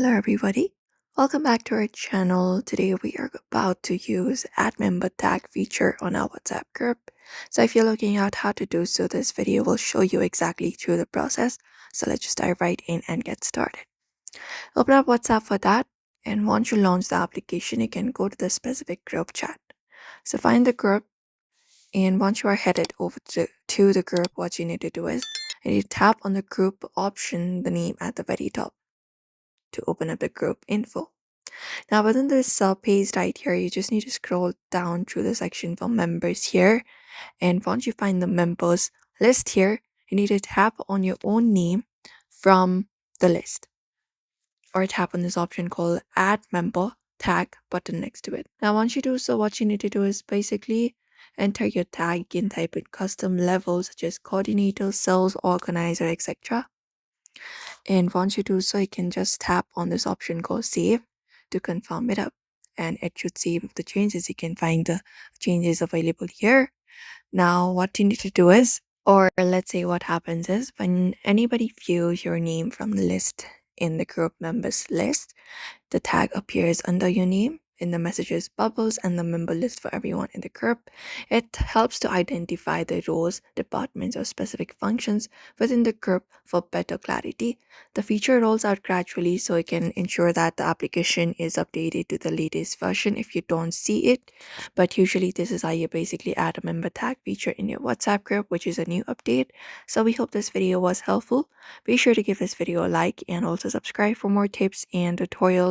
Hello everybody, welcome back to our channel. Today we are about to use add member tag feature on our WhatsApp group. So if you're looking at how to do so, this video will show you exactly through the process. So let's just dive right in and get started. Open up WhatsApp for that, and once you launch the application, you can go to the specific group chat. So find the group, and once you are headed over to the group, what you need to do is you need to tap on the group option, the name at the very top, to open up the group info. Now within this page right here, you just need to scroll down through the section for members here. And once you find the members list here, you need to tap on your own name from the list, or tap on this option called add member tag button next to it. Now once you do so, what you need to do is basically enter your tag. You can type in custom levels such as coordinator, sales organizer, etc. And once you do so, you can just tap on this option called save to confirm it up, and it should save the changes. You can find the changes available here. Now what you need to do is, or let's say what happens is, when anybody views your name from the list in the group members list, the tag appears under your name in the messages bubbles and the member list for everyone in the group. It helps to identify the roles, departments, or specific functions within the group for better clarity. The feature rolls out gradually, so it can ensure that the application is updated to the latest version if you don't see it. But usually this is how you basically add a member tag feature in your WhatsApp group, which is a new update. So we hope this video was helpful. Be sure to give this video a like and also subscribe for more tips and tutorials